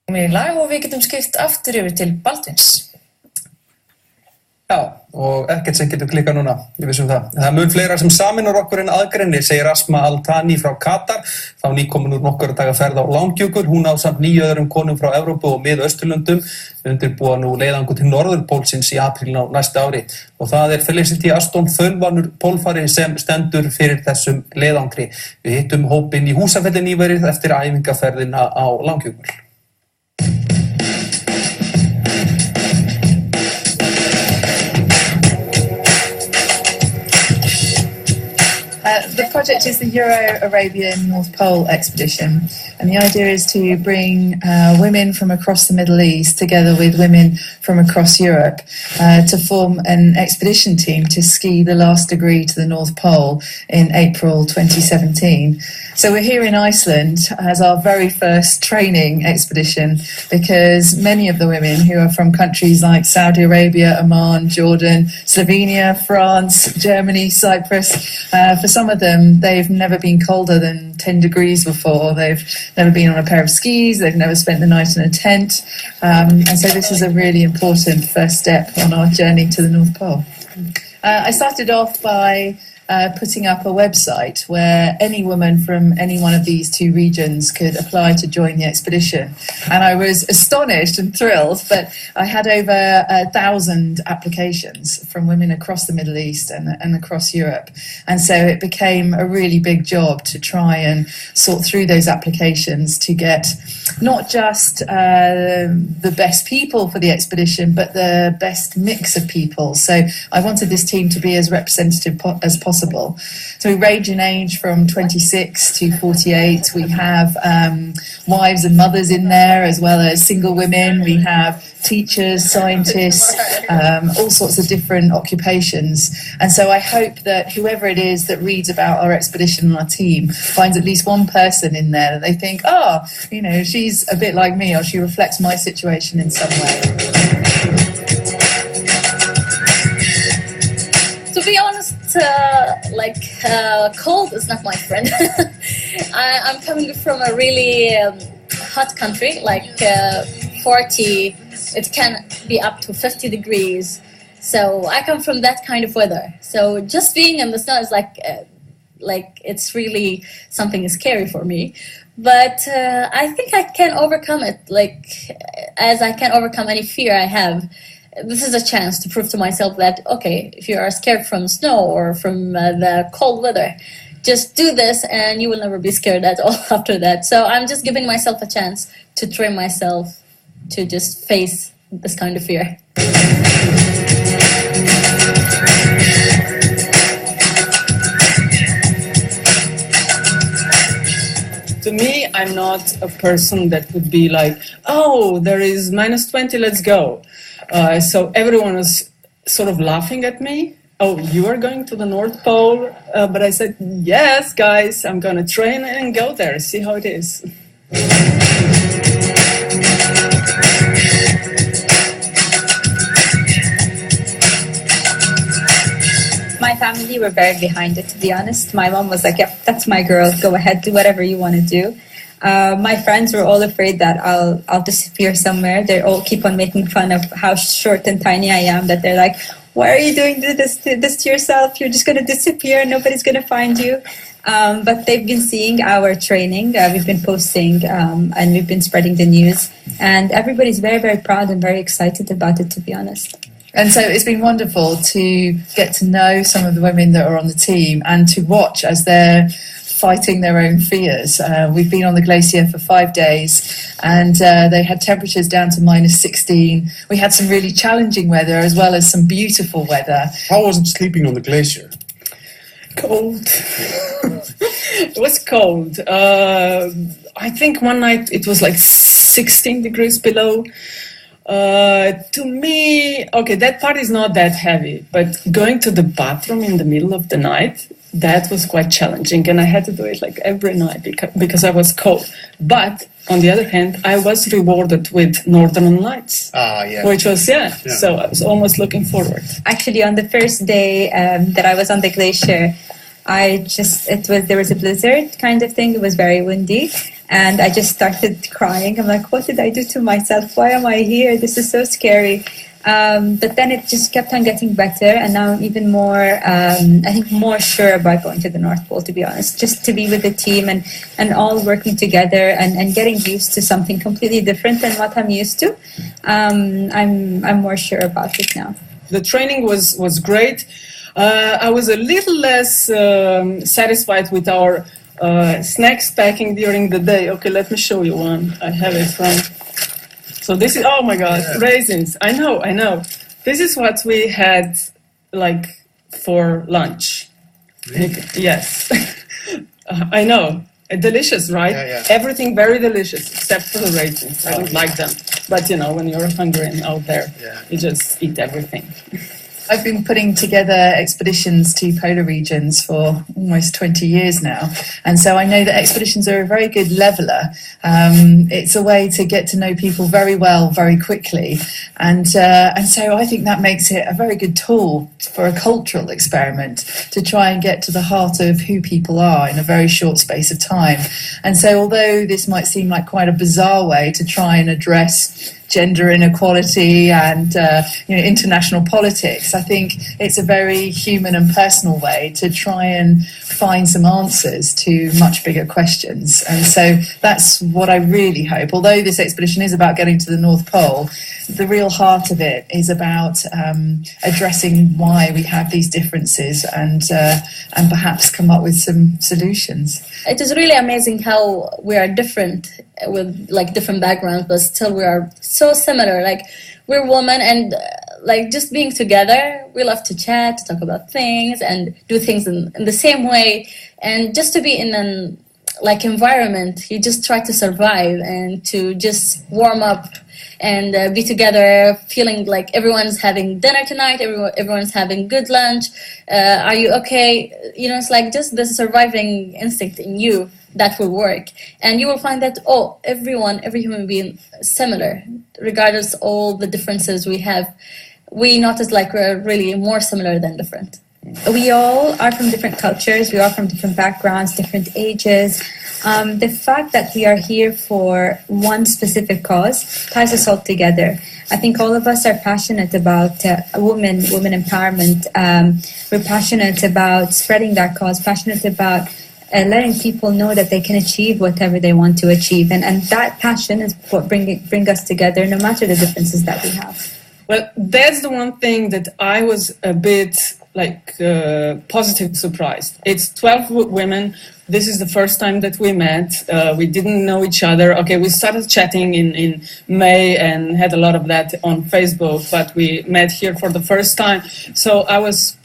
Mér í lag og við getum skipt aftur yfir til Baldvins. Já, og ekkert sem getur klikkað núna, ég vissum það. Það mun fleira sem saminar okkur en aðgreinir, segir Asma Al-Thani frá Katar, þá nýkomin úr nokkur daga ferð á Langjökul. Hún ásamt 9 öðrum konum frá Evrópu og Mið-Austurlöndum undirbúa nú leiðangur til Norðurpólsins í apríl á næsta ári. Og það Felicity Aston, þaulvanur pólfari sem stendur fyrir þessum leiðangri. Við hittum hópinn í Húsafelli nýverið eftir æfingaferðina á Langjökul. The project is the Euro-Arabian North Pole expedition, and the idea is to bring women from across the Middle East together with women from across Europe to form an expedition team to ski the last degree to the North Pole in April 2017. So we're here in Iceland as our very first training expedition, because many of the women who are from countries like Saudi Arabia, Oman, Jordan, Slovenia, France, Germany, Cyprus, for some of them, they've never been colder than 10 degrees before. They've never been on a pair of skis. They've never spent the night in a tent. And so this is a really important first step on our journey to the North Pole. I started off by putting up a website where any woman from any one of these two regions could apply to join the expedition. And I was astonished and thrilled, but I had over 1,000 applications from women across the Middle East and across Europe. And so it became a really big job to try and sort through those applications to get not just the best people for the expedition, but the best mix of people. So I wanted this team to be as representative as possible. So we range in age from 26 to 48. We have wives and mothers in there, as well as single women. We have teachers, scientists, all sorts of different occupations. And so I hope that whoever it is that reads about our expedition and our team finds at least one person in there that they think, oh, you know, she's a bit like me, or she reflects my situation in some way. To be honest, cold is not my friend. I'm coming from a really hot country, 40, it can be up to 50 degrees. So I come from that kind of weather. So just being in the snow is it's really something scary for me. But I think I can overcome it, as I can overcome any fear I have. This is a chance to prove to myself that, okay, if you are scared from snow or from the cold weather, just do this and you will never be scared at all after that. So I'm just giving myself a chance to train myself to just face this kind of fear. To me, I'm not a person that would be like, oh, there is -20, let's go. So everyone was sort of laughing at me. Oh, you are going to the North Pole? But I said, yes, guys, I'm going to train and go there, see how it is. My family were very behind it, to be honest. My mom was like, yep, that's my girl. Go ahead, do whatever you want to do. My friends were all afraid that I'll disappear somewhere. They all keep on making fun of how short and tiny I am, that they're like, why are you doing this to yourself? You're just going to disappear. Nobody's going to find you. But they've been seeing our training. We've been posting and we've been spreading the news. And everybody's very, very proud and very excited about it, to be honest. And so it's been wonderful to get to know some of the women that are on the team and to watch as they're fighting their own fears. We've been on the glacier for 5 days and they had temperatures down to -16. We had some really challenging weather as well as some beautiful weather. How was it sleeping on the glacier? Cold. It was cold. I think one night it was 16 degrees below. To me, okay, that part is not that heavy, but going to the bathroom in the middle of the night, that was quite challenging, and I had to do it every night because I was cold. But on the other hand, I was rewarded with Northern Lights, which was so I was almost looking forward. Actually, on the first day that I was on the glacier, there was a blizzard kind of thing. It was very windy, And I just started crying. I'm like, what did I do to myself? Why am I here? This is so scary. But then it just kept on getting better, and now I'm even more, I think, more sure about going to the North Pole, to be honest. Just to be with the team and all working together and getting used to something completely different than what I'm used to. I'm more sure about it now. The training was great. I was a little less satisfied with our snacks packing during the day. Okay, let me show you one. I have it from... So this is, oh my God, raisins. I know. This is what we had like for lunch. Really? Yes. I know. Delicious, right? Yeah. Everything very delicious, except for the raisins. I don't like them. But you know, when you're hungry and out there, you just eat everything. I've been putting together expeditions to polar regions for almost 20 years now, and so I know that expeditions are a very good leveller. It's a way to get to know people very well, very quickly, and so I think that makes it a very good tool for a cultural experiment to try and get to the heart of who people are in a very short space of time. And so although this might seem like quite a bizarre way to try and address gender inequality and international politics, I think it's a very human and personal way to try and find some answers to much bigger questions. And so that's what I really hope. Although this expedition is about getting to the North Pole, the real heart of it is about addressing why we have these differences and perhaps come up with some solutions. It is really amazing how we are different with like different backgrounds, but still we are so similar. Like we're women, and like just being together, we love to chat, to talk about things, and do things in the same way. And just to be in an like environment, you just try to survive and to just warm up and be together, feeling like everyone's having dinner tonight, everyone's having good lunch. Are you okay? You know, it's like just the surviving instinct in you that will work. And you will find that, every human being is similar, regardless of all the differences we have. We notice like we're really more similar than different. We all are from different cultures, we are from different backgrounds, different ages. The fact that we are here for one specific cause ties us all together. I think all of us are passionate about women empowerment. We're passionate about spreading that cause, passionate about letting people know that they can achieve whatever they want to achieve. And that passion is what bring us together, no matter the differences that we have. Well, that's the one thing that I was a bit positive surprised. It's 12 women. This is the first time that we met. We didn't know each other. Okay, we started chatting in May and had a lot of that on Facebook, but we met here for the first time. So I was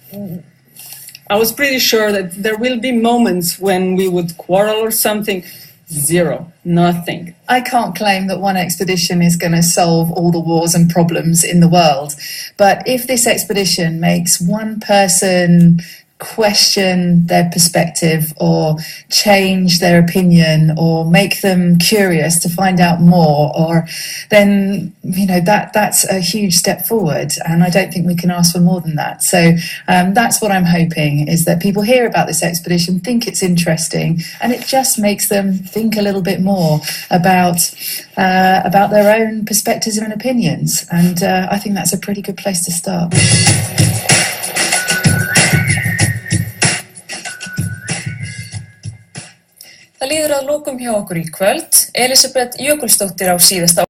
pretty sure that there will be moments when we would quarrel or something. Zero, nothing. I can't claim that one expedition is going to solve all the wars and problems in the world. But if this expedition makes one person question their perspective or change their opinion or make them curious to find out more, or then that's a huge step forward, and I don't think we can ask for more than that. So that's what I'm hoping, is that people hear about this expedition, think it's interesting, and it just makes them think a little bit more about their own perspectives and opinions, and I think that's a pretty good place to start. Það líður að lokum hjá okkur í kvöld. Elísabet Jökulsdóttir á síðasta